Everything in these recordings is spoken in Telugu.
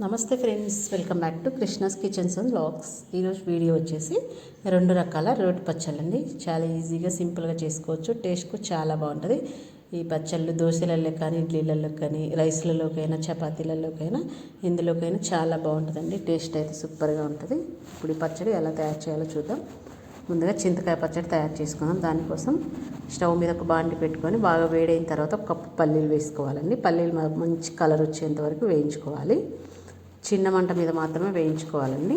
నమస్తే friends, welcome back to Krishna's kitchens and vlogs. ఈరోజు వీడియో వచ్చేసి 2 రకాల రోటి పచ్చళ్ళండి. చాలా ఈజీగా సింపుల్గా చేసుకోవచ్చు. టేస్ట్కు చాలా బాగుంటుంది. ఈ పచ్చళ్ళు దోశలలో కానీ, ఇడ్లీలలో కానీ, రైస్లలోకైనా, చపాతీలలోకైనా, ఇందులోకైనా చాలా బాగుంటుందండి. టేస్ట్ అయితే సూపర్గా ఉంటుంది. ఇప్పుడు ఈ పచ్చడి ఎలా తయారు చేయాలో చూద్దాం. ముందుగా చింతకాయ పచ్చడి తయారు చేసుకుందాం. దానికోసం స్టవ్ మీద ఒక బాండి పెట్టుకొని బాగా వేడైన తర్వాత ఒక కప్పు పల్లీలు వేసుకోవాలండి. పల్లీలు మంచి కలర్ వచ్చేంత వరకు వేయించుకోవాలి. చిన్న మంట మీద మాత్రమే వేయించుకోవాలండి.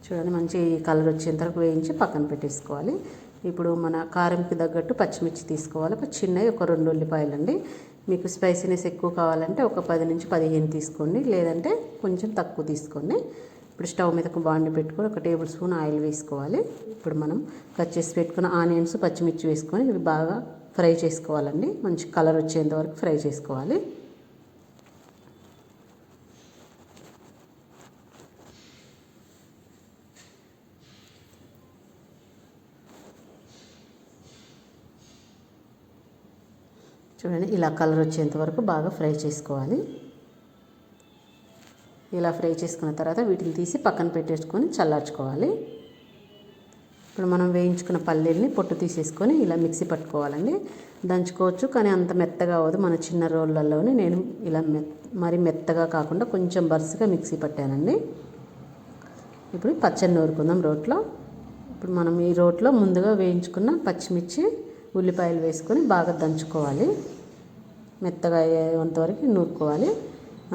చూడండి, మంచి కలర్ వచ్చేంత వరకు వేయించి పక్కన పెట్టేసుకోవాలి. ఇప్పుడు మన కారంకి తగ్గట్టు పచ్చిమిర్చి తీసుకోవాలి. ఒక చిన్నవి ఒక 2 ఉల్లిపాయలండి. మీకు స్పైసీనెస్ ఎక్కువ కావాలంటే ఒక 10 నుంచి 15 తీసుకోండి, లేదంటే కొంచెం తక్కువ తీసుకోండి. ఇప్పుడు స్టవ్ మీద ఒక బాండి పెట్టుకొని 1 టేబుల్ స్పూన్ ఆయిల్ వేసుకోవాలి. ఇప్పుడు మనం కట్ చేసి పెట్టుకున్న ఆనియన్స్, పచ్చిమిర్చి వేసుకొని ఇవి బాగా ఫ్రై చేసుకోవాలండి. మంచి కలర్ వచ్చేంత వరకు ఫ్రై చేసుకోవాలి. చూడండి, ఇలా కలర్ వచ్చేంత వరకు బాగా ఫ్రై చేసుకోవాలి. ఇలా ఫ్రై చేసుకున్న తర్వాత వీటిని తీసి పక్కన పెట్టేసుకొని చల్లార్చుకోవాలి. ఇప్పుడు మనం వేయించుకున్న పల్లీల్ని పొట్టు తీసేసుకొని ఇలా మిక్సీ పట్టుకోవాలండి. దంచుకోవచ్చు, కానీ అంత మెత్తగా అవ్వదు. మన చిన్న రోళ్ళల్లోనే నేను ఇలా మరి మెత్తగా కాకుండా కొంచెం బరుసుగా మిక్సీ పట్టానండి. ఇప్పుడు పచ్చడి నూరుకుందాం రోట్లో. ఇప్పుడు మనం ఈ రోట్లో ముందుగా వేయించుకున్న పచ్చిమిర్చి, ఉల్లిపాయలు వేసుకొని బాగా దంచుకోవాలి. మెత్తగా అయ్యేంతవరకు నూరుకోవాలి.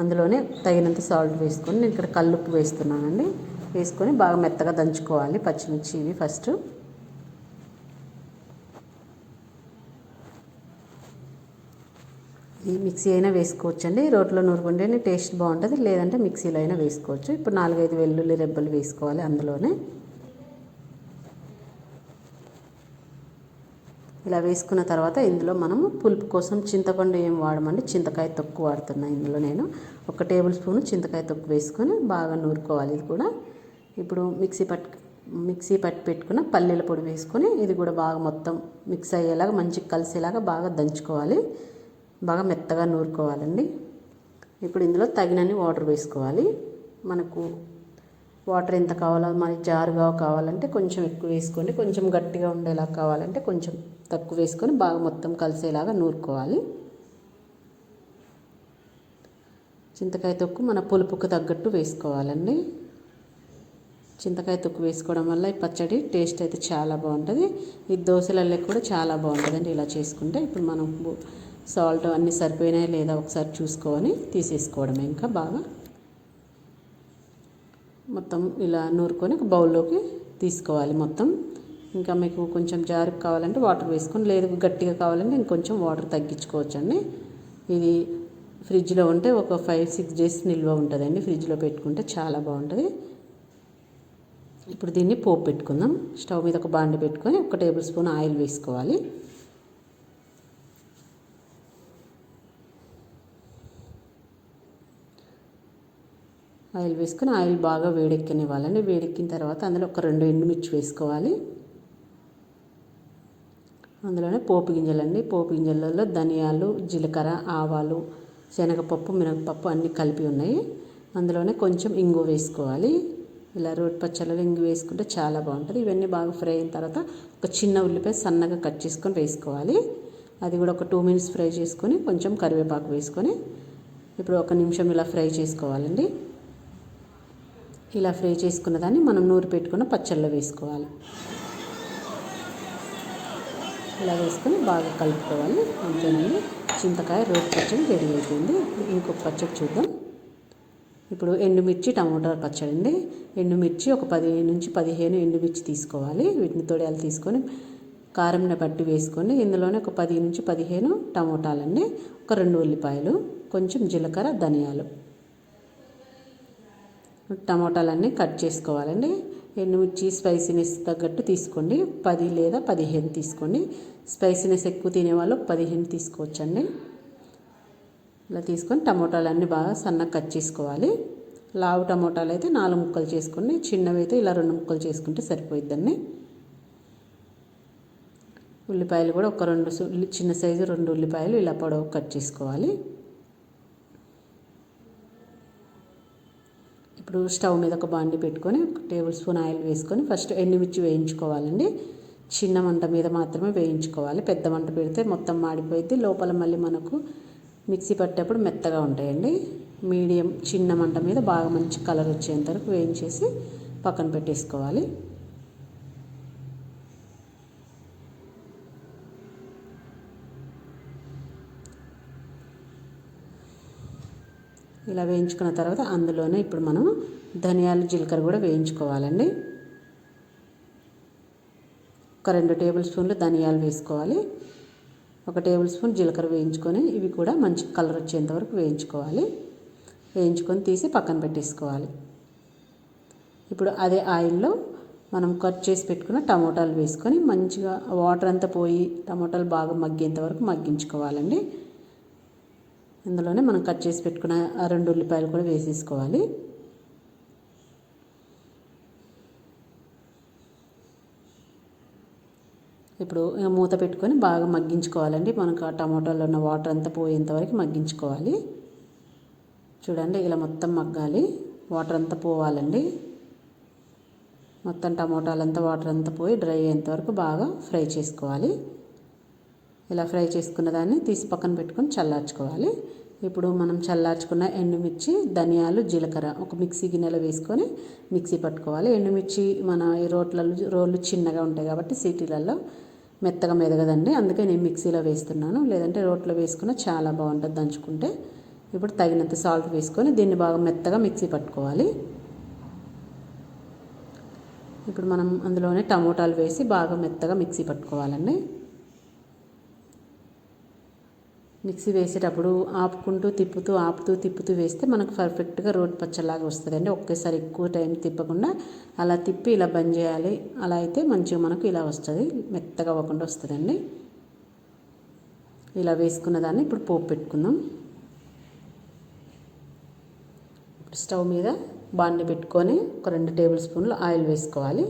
అందులోనే తగినంత సాల్ట్ వేసుకొని, నేను ఇక్కడ కల్లుప్పు వేస్తున్నానండి. వేసుకొని బాగా మెత్తగా దంచుకోవాలి పచ్చిమిర్చి ఇవి ఫస్ట్. ఈ మిక్సీ అయినా వేసుకోవచ్చండి. రోట్లో నూరుకుంటేనే టేస్ట్ బాగుంటుంది, లేదంటే మిక్సీలో అయినా వేసుకోవచ్చు. ఇప్పుడు 4-5 వెల్లుల్లి రెబ్బలు వేసుకోవాలి అందులోనే. ఇలా వేసుకున్న తర్వాత ఇందులో మనము పులుపు కోసం చింతపండు ఏం వాడమండి, చింతకాయ తొక్కు వాడుతున్నా. ఇందులో నేను 1 టేబుల్ స్పూన్ చింతకాయ తొక్కు వేసుకొని బాగా నూరుకోవాలి. ఇది కూడా ఇప్పుడు మిక్సీ పట్టి పెట్టుకున్న పల్లీల పొడి వేసుకొని ఇది కూడా బాగా మొత్తం మిక్స్ అయ్యేలాగా, మంచిగా కలిసేలాగా బాగా దంచుకోవాలి. బాగా మెత్తగా నూరుకోవాలండి. ఇప్పుడు ఇందులో తగినన్ని వాటర్ వేసుకోవాలి. మనకు వాటర్ ఎంత కావాలో, మరి జారుగా కావాలంటే కొంచెం ఎక్కువ వేసుకోండి, కొంచెం గట్టిగా ఉండేలా కావాలంటే కొంచెం తక్కువ వేసుకొని బాగా మొత్తం కలిసేలాగా నూరుకోవాలి. చింతకాయ తొక్కు మన పులుపుకు తగ్గట్టు వేసుకోవాలండి. చింతకాయ తొక్కు వేసుకోవడం వల్ల ఈ పచ్చడి టేస్ట్ అయితే చాలా బాగుంటుంది. ఈ దోశలలో కూడా చాలా బాగుంటుందండి ఇలా చేసుకుంటే. ఇప్పుడు మనం సాల్ట్ అన్నీ సరిపోయినాయి లేదా ఒకసారి చూసుకొని తీసేసుకోవడమే. ఇంకా బాగా మొత్తం ఇలా నూరుకొని ఒక బౌల్లోకి తీసుకోవాలి మొత్తం. ఇంకా మీకు కొంచెం జారుకు కావాలంటే వాటర్ వేసుకొని, లేదు గట్టిగా కావాలంటే ఇంకొంచెం వాటర్ తగ్గించుకోవచ్చండి. ఇది ఫ్రిడ్జ్లో ఉంటే ఒక 5-6 డేస్ నిల్వ ఉంటుందండి. ఫ్రిడ్జ్లో పెట్టుకుంటే చాలా బాగుంటుంది. ఇప్పుడు దీన్ని పోపు పెట్టుకుందాం. స్టవ్ మీద ఒక బాండి పెట్టుకొని 1 టేబుల్ స్పూన్ ఆయిల్ వేసుకోవాలి. ఆయిల్ వేసుకొని ఆయిల్ బాగా వేడెక్కనివ్వాలండి. వేడెక్కిన తర్వాత అందులో ఒక 2 ఎండుమిర్చి వేసుకోవాలి. అందులోనే పోపు గింజలండి. పోపు గింజలలో ధనియాలు, జీలకర్ర, ఆవాలు, శనగపప్పు, మినపప్పు అన్నీ కలిపి ఉన్నాయి. అందులోనే కొంచెం ఇంగు వేసుకోవాలి. ఇలా రోటి పచ్చళ్ళలో ఇంగు వేసుకుంటే చాలా బాగుంటుంది. ఇవన్నీ బాగా ఫ్రై అయిన తర్వాత ఒక చిన్న ఉల్లిపాయ సన్నగా కట్ చేసుకొని వేసుకోవాలి. అది కూడా ఒక 2 మినిట్స్ ఫ్రై చేసుకొని కొంచెం కరివేపాకు వేసుకొని ఇప్పుడు 1 నిమిషం ఇలా ఫ్రై చేసుకోవాలండి. ఇలా ఫ్రై చేసుకున్న దాన్ని మనం నూరి పెట్టుకున్న పచ్చళ్ళలో వేసుకోవాలి. ఇలా వేసుకొని బాగా కలుపుకోవాలి. అంతేనండి, చింతకాయ రోటి పచ్చడి రెడీ అయిపోయింది. ఇంకొక పచ్చడి చూద్దాం. ఇప్పుడు ఎండుమిర్చి టమోటా పచ్చడి అండి. ఎండుమిర్చి ఒక 10 నుంచి 15 ఎండుమిర్చి తీసుకోవాలి. వీటిని తొడియాలు తీసుకొని కారంని బట్టి వేసుకోండి. ఇందులోనే ఒక 10 నుంచి 15 టమోటాలండి, ఒక 2 ఉల్లిపాయలు, కొంచెం జీలకర్ర, ధనియాలు. టమోటాలన్నీ కట్ చేసుకోవాలండి. ఎండుమిర్చి స్పైసీనెస్ తగ్గట్టు తీసుకోండి. 10 లేదా 15 తీసుకోండి. స్పైసీనెస్ ఎక్కువ తినేవాళ్ళు 15 తీసుకోవచ్చండి. ఇలా తీసుకొని టమోటాలన్నీ బాగా సన్నగా కట్ చేసుకోవాలి. లావు టమోటాలు అయితే 4 ముక్కలు చేసుకోండి, చిన్నవి అయితే ఇలా 2 ముక్కలు చేసుకుంటే సరిపోయిద్దండి. ఉల్లిపాయలు కూడా ఒక 2 చిన్న సైజు 2 ఉల్లిపాయలు ఇలా పొడవు కట్ చేసుకోవాలి. ఇప్పుడు స్టవ్ మీద ఒక బాండి పెట్టుకొని 1 టేబుల్ స్పూన్ ఆయిల్ వేసుకొని ఫస్ట్ ఎండుమిర్చి వేయించుకోవాలండి. చిన్న మంట మీద మాత్రమే వేయించుకోవాలి. పెద్ద మంట పెడితే మొత్తం మాడిపోయింది, లోపల మళ్ళీ మనకు మిక్సీ పట్టేటప్పుడు మెత్తగా ఉంటాయండి. మీడియం చిన్న మంట మీద బాగా మంచి కలర్ వచ్చేంత వరకు వేయించేసి పక్కన పెట్టేసుకోవాలి. ఇలా వేయించుకున్న తర్వాత అందులోనే ఇప్పుడు మనం ధనియాలు జీలకర్ర కూడా వేయించుకోవాలండి. ఒక 2 టేబుల్ స్పూన్లు ధనియాలు వేసుకోవాలి. 1 టేబుల్ స్పూన్ జీలకర్ర వేయించుకొని ఇవి కూడా మంచి కలర్ వచ్చేంత వరకు వేయించుకోవాలి. వేయించుకొని తీసి పక్కన పెట్టేసుకోవాలి. ఇప్పుడు అదే ఆయిల్లో మనం కట్ చేసి పెట్టుకున్న టమోటాలు వేసుకొని మంచిగా వాటర్ అంతా పోయి టమోటాలు బాగా మగ్గేంత వరకు మగ్గించుకోవాలండి. అందులోనే మనం కట్ చేసి పెట్టుకున్న 2 ఉల్లిపాయలు కూడా వేసేసుకోవాలి. ఇప్పుడు మూత పెట్టుకొని బాగా మగ్గించుకోవాలండి. మనకు ఆ టమోటాలో ఉన్న వాటర్ అంతా పోయేంత వరకు మగ్గించుకోవాలి. చూడండి ఇలా మొత్తం మగ్గాలి, వాటర్ అంతా పోవాలండి. మొత్తం టమోటాలంతా వాటర్ అంతా పోయి డ్రై అయ్యేంత వరకు బాగా ఫ్రై చేసుకోవాలి. ఇలా ఫ్రై చేసుకున్న దాన్ని తీసి పక్కన పెట్టుకొని చల్లార్చుకోవాలి. ఇప్పుడు మనం చల్లార్చుకున్న ఎండుమిర్చి, ధనియాలు, జీలకర్ర ఒక మిక్సీ గిన్నెలో వేసుకొని మిక్సీ పట్టుకోవాలి. ఎండుమిర్చి మన ఈ రోళ్ళు చిన్నగా ఉంటాయి కాబట్టి సిటీలలో మెత్తగా మెదగదండి, అందుకే నేను మిక్సీలో వేస్తున్నాను. లేదంటే రోట్లో వేసుకున్న చాలా బాగుంటుంది దంచుకుంటే. ఇప్పుడు తగినంత సాల్ట్ వేసుకొని దీన్ని బాగా మెత్తగా మిక్సీ పట్టుకోవాలి. ఇప్పుడు మనం అందులోనే టమోటాలు వేసి బాగా మెత్తగా మిక్సీ పట్టుకోవాలండి. మిక్సీ వేసేటప్పుడు ఆపుకుంటూ తిప్పుతూ వేస్తే మనకు పర్ఫెక్ట్గా రోటి పచ్చలాగా వస్తుందండి. ఒకేసారి ఎక్కువ టైం తిప్పకుండా అలా తిప్పి ఇలా బంద్ చేయాలి. అలా అయితే మంచిగా మనకు ఇలా వస్తుంది, మెత్తగా అవ్వకుండా వస్తుందండి. ఇలా వేసుకున్న దాన్ని ఇప్పుడు పోపు పెట్టుకుందాం. స్టవ్ మీద బాండి పెట్టుకొని ఒక 2 టేబుల్ స్పూన్లు ఆయిల్ వేసుకోవాలి.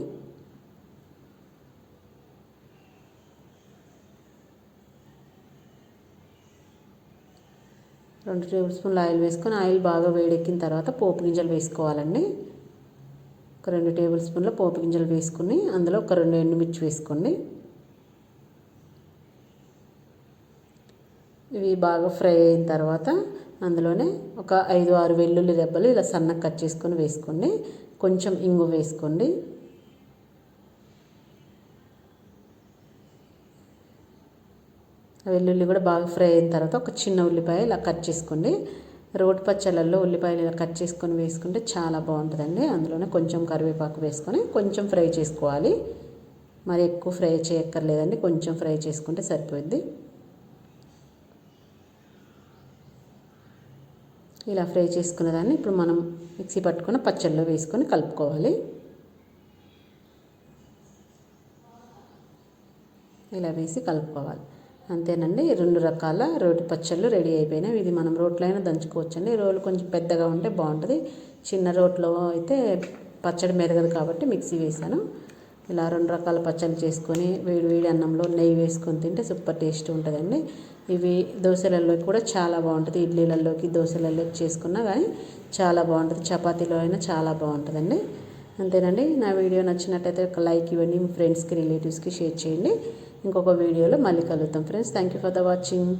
రెండు టేబుల్ స్పూన్లు ఆయిల్ వేసుకొని ఆయిల్ బాగా వేడెక్కిన తర్వాత పోపు గింజలు వేసుకోవాలండి. ఒక 2 టేబుల్ స్పూన్ల పోపు గింజలు వేసుకుని అందులో ఒక 2 ఎండుమిర్చి వేసుకోండి. ఇవి బాగా ఫ్రై అయిన తర్వాత అందులోనే ఒక 5-6 వెల్లుల్లి రెబ్బలు ఇలా సన్నగా కట్ చేసుకొని వేసుకోండి. కొంచెం ఇంగు వేసుకోండి. వెల్లుల్లి కూడా బాగా ఫ్రై అయిన తర్వాత ఒక చిన్న ఉల్లిపాయ ఇలా కట్ చేసుకోండి. రోటి పచ్చళ్ళల్లో ఉల్లిపాయలు ఇలా కట్ చేసుకొని వేసుకుంటే చాలా బాగుంటుందండి. అందులోనే కొంచెం కరివేపాకు వేసుకొని కొంచెం ఫ్రై చేసుకోవాలి. మరి ఎక్కువ ఫ్రై చేయక్కర్లేదండి, కొంచెం ఫ్రై చేసుకుంటే సరిపోద్ది. ఇలా ఫ్రై చేసుకున్న దాన్ని ఇప్పుడు మనం మిక్సీ పట్టుకున్న పచ్చళ్ళలో వేసుకొని కలుపుకోవాలి. ఇలా వేసి కలుపుకోవాలి. అంతేనండి, 2 రకాల రోటి పచ్చళ్ళు రెడీ అయిపోయినాయి. ఇది మనం రోట్లో అయినా దంచుకోవచ్చండి. రోలు కొంచెం పెద్దగా ఉంటే బాగుంటుంది. చిన్న రోట్లో అయితే పచ్చడి మెదగదు కాబట్టి మిక్సీ వేసాను. ఇలా 2 రకాల పచ్చళ్ళు చేసుకొని వేడి అన్నంలో నెయ్యి వేసుకొని తింటే సూపర్ టేస్ట్ ఉంటుందండి. ఇవి దోశలలోకి కూడా చాలా బాగుంటుంది. ఇడ్లీలలోకి దోశలలోకి చేసుకున్నా కానీ చాలా బాగుంటుంది. చపాతీలో అయినా చాలా బాగుంటుందండి. అంతేనండి, నా వీడియో నచ్చినట్టయితే ఒక లైక్ ఇవ్వండి. మీ ఫ్రెండ్స్కి రిలేటివ్స్కి షేర్ చేయండి. ఇంకొక వీడియోలో మళ్ళీ కలుద్దాం friends. Thank you for the watching.